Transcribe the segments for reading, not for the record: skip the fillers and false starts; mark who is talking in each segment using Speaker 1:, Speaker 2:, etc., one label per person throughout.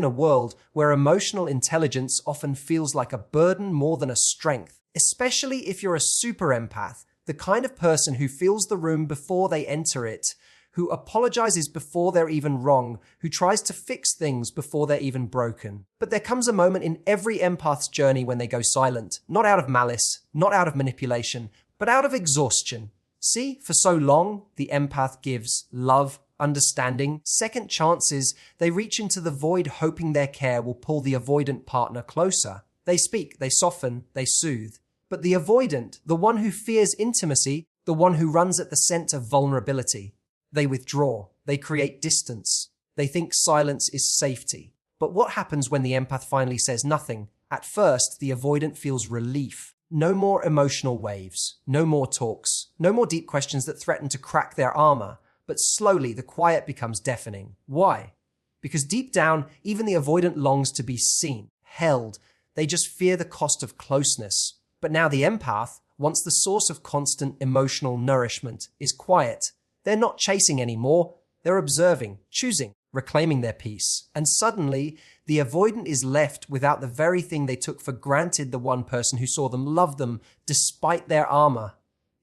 Speaker 1: in a world where emotional intelligence often feels like a burden more than a strength, especially if you're a super empath, the kind of person who feels the room before they enter it, who apologizes before they're even wrong, who tries to fix things before they're even broken. But there comes a moment in every empath's journey when they go silent, not out of malice, not out of manipulation, but out of exhaustion. See, for so long, the empath gives love, understanding, second chances. They reach into the void hoping their care will pull the avoidant partner closer. They speak, they soften, they soothe. But the avoidant, the one who fears intimacy, the one who runs at the scent of vulnerability, they withdraw, they create distance. They think silence is safety. But what happens when the empath finally says nothing? At first, the avoidant feels relief. No more emotional waves, no more talks, no more deep questions that threaten to crack their armor. But slowly, the quiet becomes deafening. Why? Because deep down, even the avoidant longs to be seen, held. They just fear the cost of closeness. But now the empath, once the source of constant emotional nourishment is quiet, they're not chasing anymore. They're observing, choosing, reclaiming their peace. And suddenly, the avoidant is left without the very thing they took for granted, the one person who saw them love them despite their armor.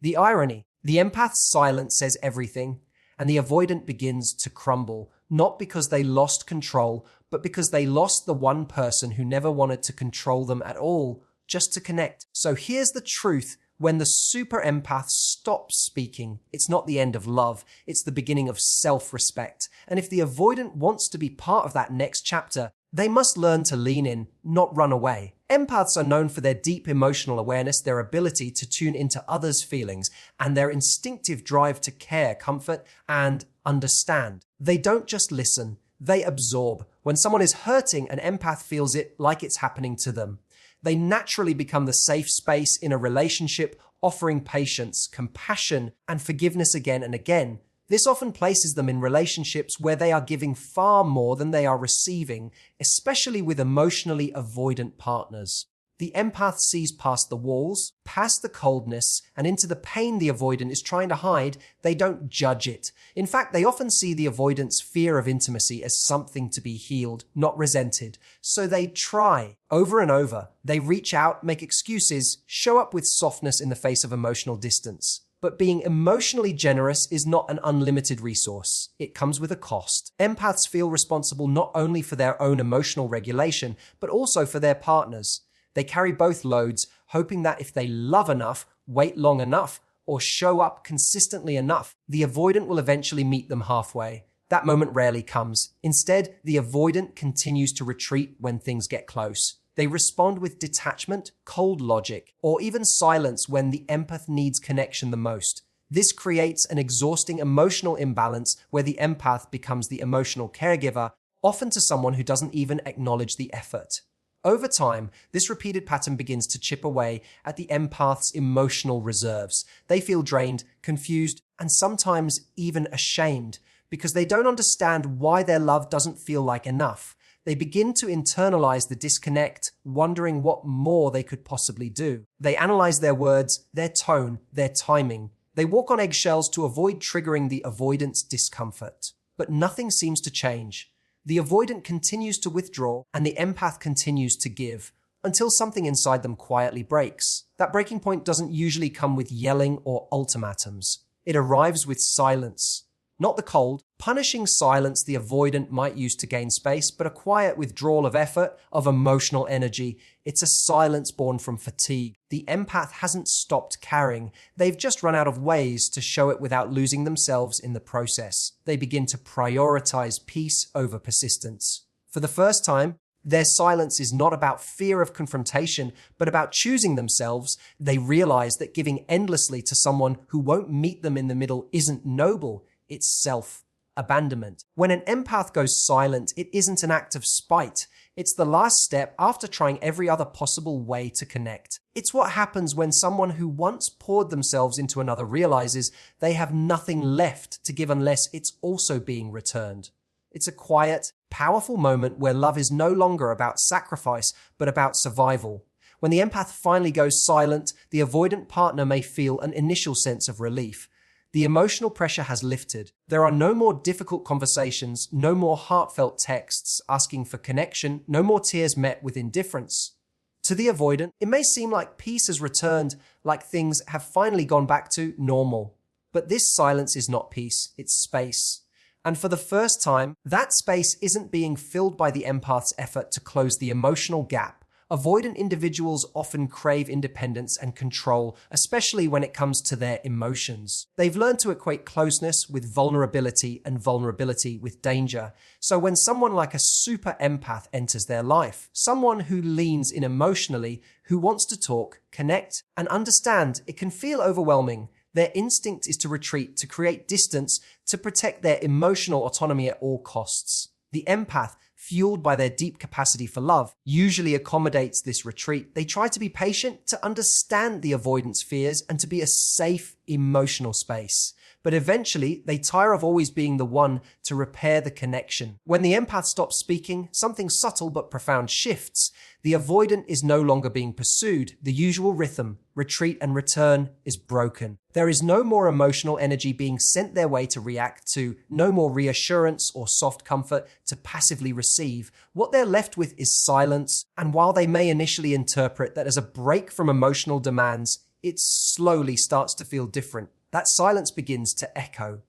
Speaker 1: The irony, the empath's silence says everything, and the avoidant begins to crumble, not because they lost control, but because they lost the one person who never wanted to control them at all, just to connect. So here's the truth. When the super empath stops speaking, it's not the end of love, it's the beginning of self-respect. And if the avoidant wants to be part of that next chapter, they must learn to lean in, not run away. Empaths are known for their deep emotional awareness, their ability to tune into others' feelings, and their instinctive drive to care, comfort, and understand. They don't just listen, they absorb. When someone is hurting, an empath feels it like it's happening to them. They naturally become the safe space in a relationship, offering patience, compassion, and forgiveness again and again. This often places them in relationships where they are giving far more than they are receiving, especially with emotionally avoidant partners. The empath sees past the walls, past the coldness, and into the pain the avoidant is trying to hide. They don't judge it. In fact, they often see the avoidant's fear of intimacy as something to be healed, not resented. So they try over and over. They reach out, make excuses, show up with softness in the face of emotional distance. But being emotionally generous is not an unlimited resource. It comes with a cost. Empaths feel responsible not only for their own emotional regulation, but also for their partners. They carry both loads, hoping that if they love enough, wait long enough, or show up consistently enough, the avoidant will eventually meet them halfway. That moment rarely comes. Instead, the avoidant continues to retreat when things get close. They respond with detachment, cold logic, or even silence when the empath needs connection the most. This creates an exhausting emotional imbalance where the empath becomes the emotional caregiver, often to someone who doesn't even acknowledge the effort. Over time, this repeated pattern begins to chip away at the empath's emotional reserves. They feel drained, confused, and sometimes even ashamed because they don't understand why their love doesn't feel like enough. They begin to internalize the disconnect, wondering what more they could possibly do. They analyze their words, their tone, their timing. They walk on eggshells to avoid triggering the avoidant's discomfort. But nothing seems to change. The avoidant continues to withdraw, and the empath continues to give, until something inside them quietly breaks. That breaking point doesn't usually come with yelling or ultimatums. It arrives with silence. Not the cold, punishing silence the avoidant might use to gain space, but a quiet withdrawal of effort, of emotional energy. It's a silence born from fatigue. The empath hasn't stopped caring. They've just run out of ways to show it without losing themselves in the process. They begin to prioritize peace over persistence. For the first time, their silence is not about fear of confrontation, but about choosing themselves. They realize that giving endlessly to someone who won't meet them in the middle isn't noble. It's self-abandonment. When an empath goes silent, it isn't an act of spite. It's the last step after trying every other possible way to connect. It's what happens when someone who once poured themselves into another realizes they have nothing left to give unless it's also being returned. It's a quiet, powerful moment where love is no longer about sacrifice, but about survival. When the empath finally goes silent, the avoidant partner may feel an initial sense of relief. The emotional pressure has lifted. There are no more difficult conversations, no more heartfelt texts asking for connection, no more tears met with indifference. To the avoidant, it may seem like peace has returned, like things have finally gone back to normal. But this silence is not peace, it's space. And for the first time, that space isn't being filled by the empath's effort to close the emotional gap. Avoidant individuals often crave independence and control, especially when it comes to their emotions. They've learned to equate closeness with vulnerability and vulnerability with danger. So when someone like a super empath enters their life, someone who leans in emotionally, who wants to talk, connect, and understand, it can feel overwhelming. Their instinct is to retreat, to create distance, to protect their emotional autonomy at all costs. The empath, fueled by their deep capacity for love, usually accommodates this retreat. They try to be patient, to understand the avoidance fears, and to be a safe emotional space. But eventually, they tire of always being the one to repair the connection. When the empath stops speaking, something subtle but profound shifts. The avoidant is no longer being pursued. The usual rhythm, retreat and return, is broken. There is no more emotional energy being sent their way to react to, no more reassurance or soft comfort to passively receive. What they're left with is silence, and while they may initially interpret that as a break from emotional demands, it slowly starts to feel different. That silence begins to echo.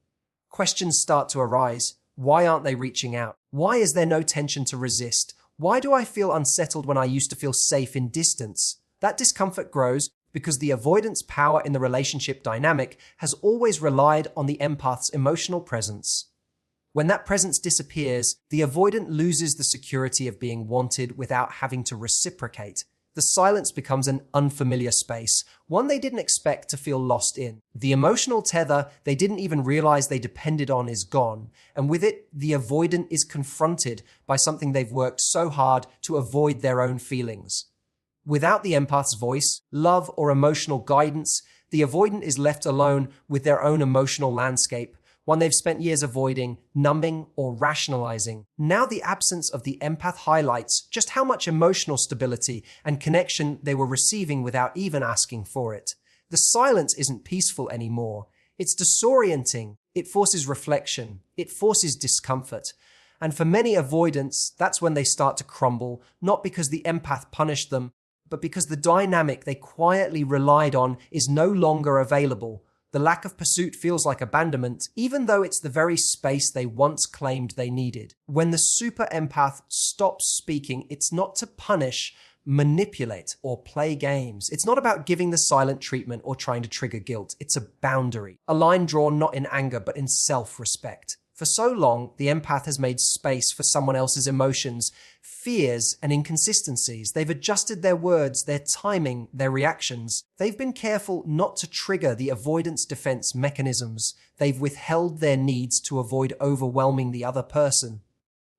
Speaker 1: Questions start to arise. Why aren't they reaching out? Why is there no tension to resist? Why do I feel unsettled when I used to feel safe in distance? That discomfort grows because the avoidance power in the relationship dynamic has always relied on the empath's emotional presence. When that presence disappears, the avoidant loses the security of being wanted without having to reciprocate. The silence becomes an unfamiliar space, one they didn't expect to feel lost in. The emotional tether they didn't even realize they depended on is gone, and with it, the avoidant is confronted by something they've worked so hard to avoid their own feelings. Without the empath's voice, love, or emotional guidance, the avoidant is left alone with their own emotional landscape, one they've spent years avoiding, numbing, or rationalizing. Now the absence of the empath highlights just how much emotional stability and connection they were receiving without even asking for it. The silence isn't peaceful anymore. It's disorienting. It forces reflection. It forces discomfort. And for many avoidants, that's when they start to crumble, not because the empath punished them, but because the dynamic they quietly relied on is no longer available. The lack of pursuit feels like abandonment, even though it's the very space they once claimed they needed. When the super empath stops speaking, it's not to punish, manipulate, or play games. It's not about giving the silent treatment or trying to trigger guilt. It's a boundary, a line drawn not in anger, but in self-respect. For so long, the empath has made space for someone else's emotions, fears, and inconsistencies. They've adjusted their words, their timing, their reactions. They've been careful not to trigger the avoidance defense mechanisms. They've withheld their needs to avoid overwhelming the other person.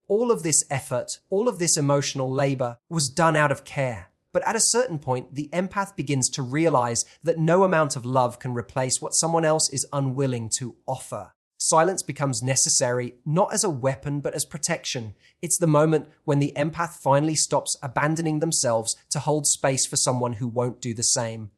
Speaker 1: All of this effort, all of this emotional labor was done out of care. But at a certain point, the empath begins to realize that no amount of love can replace what someone else is unwilling to offer. Silence becomes necessary, not as a weapon, but as protection. It's the moment when the empath finally stops abandoning themselves to hold space for someone who won't do the same.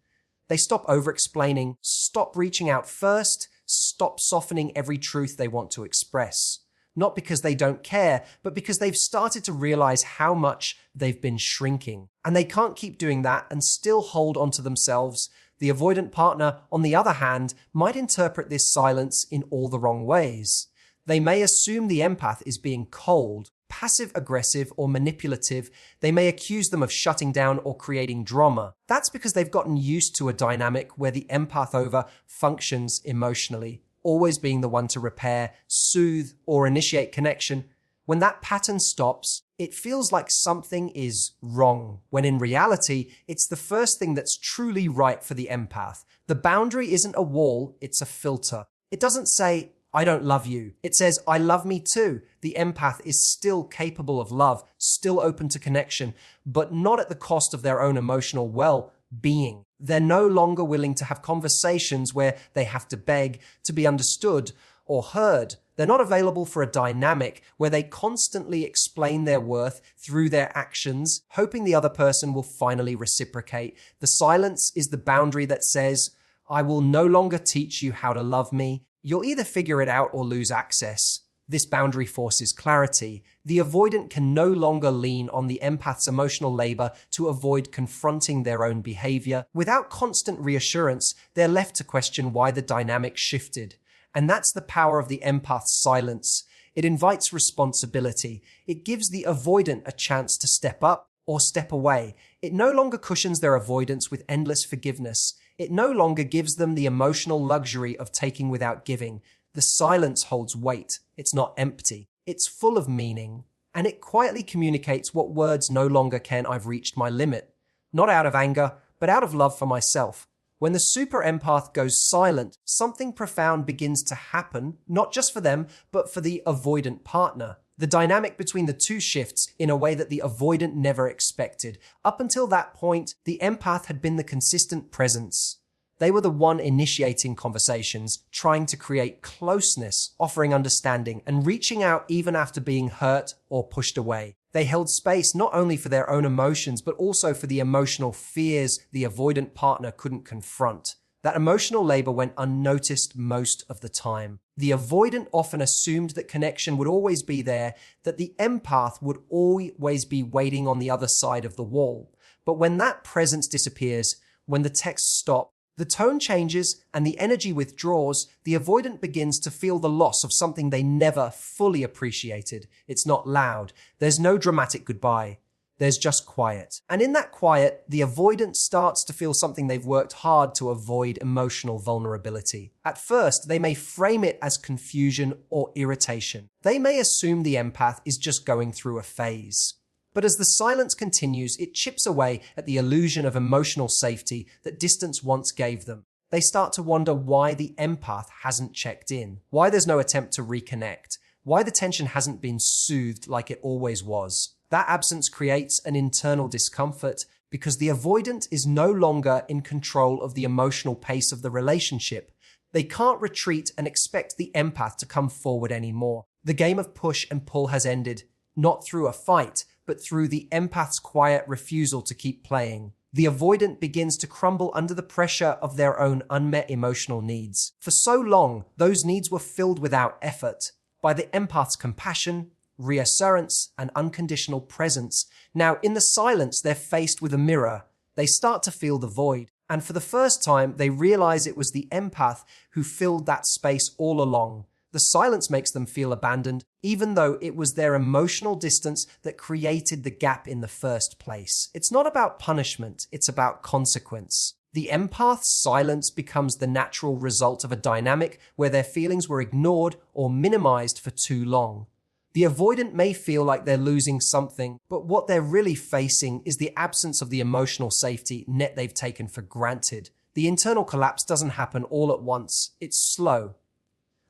Speaker 1: They stop over-explaining, stop reaching out first, stop softening every truth they want to express. Not because they don't care, but because they've started to realize how much they've been shrinking. And they can't keep doing that and still hold onto themselves. The avoidant partner, on the other hand, might interpret this silence in all the wrong ways. They may assume the empath is being cold, passive-aggressive, or manipulative. They may accuse them of shutting down or creating drama. That's because they've gotten used to a dynamic where the empath functions emotionally, always being the one to repair, soothe, or initiate connection. When that pattern stops, it feels like something is wrong, when in reality, it's the first thing that's truly right for the empath. The boundary isn't a wall, it's a filter. It doesn't say, I don't love you. It says, I love me too. The empath is still capable of love, still open to connection, but not at the cost of their own emotional well-being. They're no longer willing to have conversations where they have to beg to be understood or heard. They're not available for a dynamic where they constantly explain their worth through their actions, hoping the other person will finally reciprocate. The silence is the boundary that says, I will no longer teach you how to love me. You'll either figure it out or lose access. This boundary forces clarity. The avoidant can no longer lean on the empath's emotional labor to avoid confronting their own behavior. Without constant reassurance, they're left to question why the dynamic shifted. And that's the power of the empath's silence. It invites responsibility. It gives the avoidant a chance to step up or step away. It no longer cushions their avoidance with endless forgiveness. It no longer gives them the emotional luxury of taking without giving. The silence holds weight. It's not empty. It's full of meaning. And it quietly communicates what words no longer can. I've reached my limit. Not out of anger, but out of love for myself. When the super empath goes silent, something profound begins to happen, not just for them, but for the avoidant partner. The dynamic between the two shifts in a way that the avoidant never expected. Up until that point, the empath had been the consistent presence. They were the one initiating conversations, trying to create closeness, offering understanding, and reaching out even after being hurt or pushed away. They held space not only for their own emotions, but also for the emotional fears the avoidant partner couldn't confront. That emotional labor went unnoticed most of the time. The avoidant often assumed that connection would always be there, that the empath would always be waiting on the other side of the wall. But when that presence disappears, when the texts stop, the tone changes and the energy withdraws, the avoidant begins to feel the loss of something they never fully appreciated. It's not loud. There's no dramatic goodbye. There's just quiet. And in that quiet, the avoidant starts to feel something they've worked hard to avoid: emotional vulnerability. At first, they may frame it as confusion or irritation. They may assume the empath is just going through a phase. But as the silence continues, it chips away at the illusion of emotional safety that distance once gave them. They start to wonder why the empath hasn't checked in, why there's no attempt to reconnect, why the tension hasn't been soothed like it always was. That absence creates an internal discomfort because the avoidant is no longer in control of the emotional pace of the relationship. They can't retreat and expect the empath to come forward anymore. The game of push and pull has ended, not through a fight, but through the empath's quiet refusal to keep playing. The avoidant begins to crumble under the pressure of their own unmet emotional needs. For so long, those needs were filled without effort by the empath's compassion, reassurance, and unconditional presence. Now, in the silence, they're faced with a mirror. They start to feel the void. And for the first time, they realize it was the empath who filled that space all along. The silence makes them feel abandoned, even though it was their emotional distance that created the gap in the first place. It's not about punishment, it's about consequence. The empath's silence becomes the natural result of a dynamic where their feelings were ignored or minimized for too long. The avoidant may feel like they're losing something, but what they're really facing is the absence of the emotional safety net they've taken for granted. The internal collapse doesn't happen all at once, it's slow.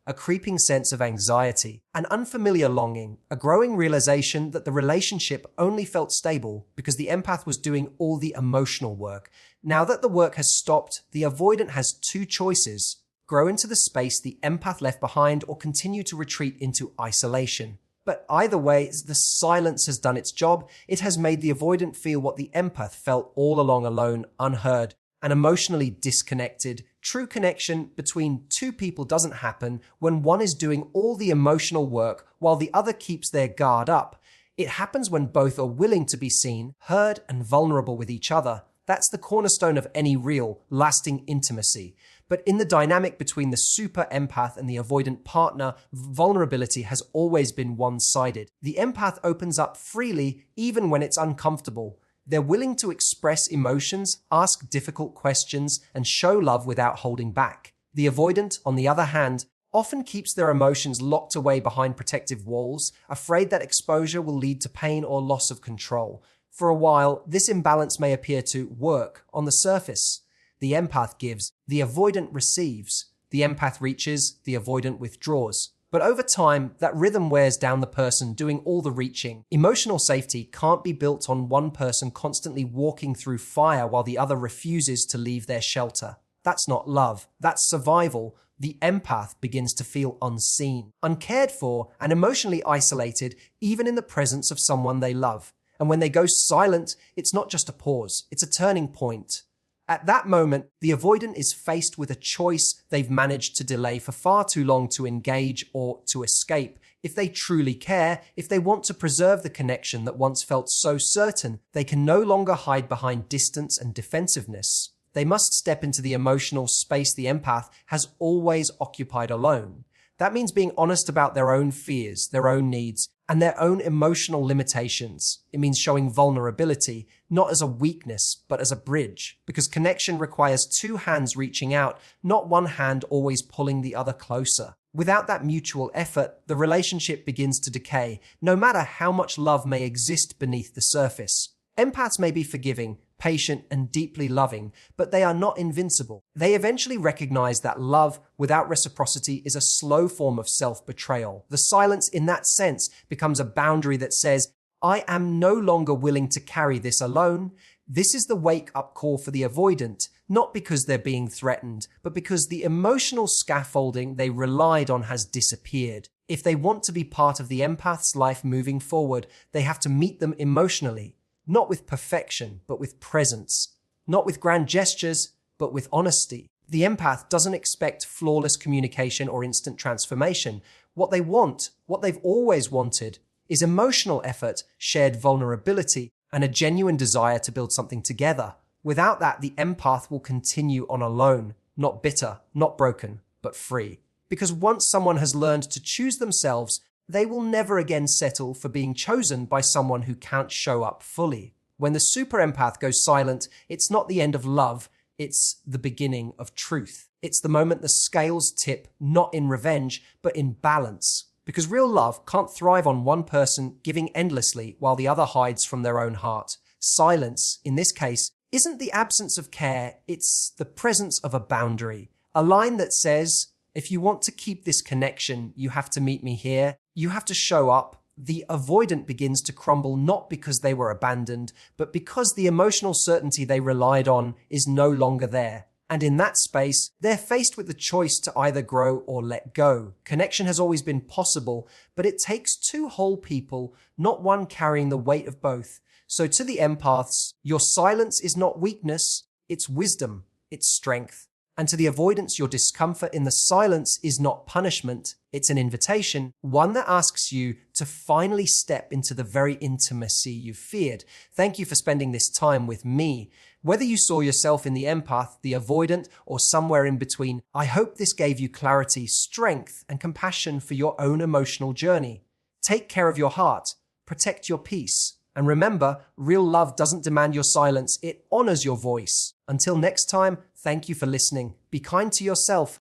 Speaker 1: A creeping sense of anxiety, an unfamiliar longing, a growing realization that the relationship only felt stable because the empath was doing all the emotional work. Now that the work has stopped, the avoidant has two choices: grow into the space the empath left behind or continue to retreat into isolation. But either way, the silence has done its job. It has made the avoidant feel what the empath felt all along: alone, unheard, and emotionally disconnected. True connection between two people doesn't happen when one is doing all the emotional work while the other keeps their guard up. It happens when both are willing to be seen, heard, and vulnerable with each other. That's the cornerstone of any real, lasting intimacy. But in the dynamic between the super empath and the avoidant partner, vulnerability has always been one-sided. The empath opens up freely even when it's uncomfortable. They're willing to express emotions, ask difficult questions, and show love without holding back. The avoidant, on the other hand, often keeps their emotions locked away behind protective walls, afraid that exposure will lead to pain or loss of control. For a while, this imbalance may appear to work on the surface. The empath gives, the avoidant receives. The empath reaches, the avoidant withdraws. But over time, that rhythm wears down the person doing all the reaching. Emotional safety can't be built on one person constantly walking through fire while the other refuses to leave their shelter. That's not love. That's survival. The empath begins to feel unseen, uncared for, and emotionally isolated, even in the presence of someone they love. And when they go silent, it's not just a pause, it's a turning point. At that moment, the avoidant is faced with a choice they've managed to delay for far too long to engage or to escape. If they truly care, if they want to preserve the connection that once felt so certain, they can no longer hide behind distance and defensiveness. They must step into the emotional space the empath has always occupied alone. That means being honest about their own fears, their own needs, and their own emotional limitations. It means showing vulnerability, not as a weakness, but as a bridge. Because connection requires two hands reaching out, not one hand always pulling the other closer. Without that mutual effort, the relationship begins to decay, no matter how much love may exist beneath the surface. Empaths may be forgiving, patient, and deeply loving, but they are not invincible. They eventually recognize that love without reciprocity is a slow form of self-betrayal. The silence in that sense becomes a boundary that says, I am no longer willing to carry this alone. This is the wake-up call for the avoidant, not because they're being threatened, but because the emotional scaffolding they relied on has disappeared. If they want to be part of the empath's life moving forward, they have to meet them emotionally. Not with perfection, but with presence. Not with grand gestures, but with honesty. The empath doesn't expect flawless communication or instant transformation. What they want, what they've always wanted, is emotional effort, shared vulnerability, and a genuine desire to build something together. Without that, the empath will continue on alone, not bitter, not broken, but free. Because once someone has learned to choose themselves, they will never again settle for being chosen by someone who can't show up fully. When the super empath goes silent, it's not the end of love, it's the beginning of truth. It's the moment the scales tip, not in revenge, but in balance. Because real love can't thrive on one person giving endlessly while the other hides from their own heart. Silence, in this case, isn't the absence of care, it's the presence of a boundary. A line that says, if you want to keep this connection, you have to meet me here. You have to show up. The avoidant begins to crumble not because they were abandoned, but because the emotional certainty they relied on is no longer there. And in that space, they're faced with the choice to either grow or let go. Connection has always been possible, but it takes two whole people, not one carrying the weight of both. So to the empaths, your silence is not weakness, it's wisdom, it's strength. And to the avoidants, your discomfort in the silence is not punishment, it's an invitation, one that asks you to finally step into the very intimacy you feared. Thank you for spending this time with me. Whether you saw yourself in the empath, the avoidant, or somewhere in between, I hope this gave you clarity, strength, and compassion for your own emotional journey. Take care of your heart, protect your peace, and remember, real love doesn't demand your silence, it honors your voice. Until next time, thank you for listening. Be kind to yourself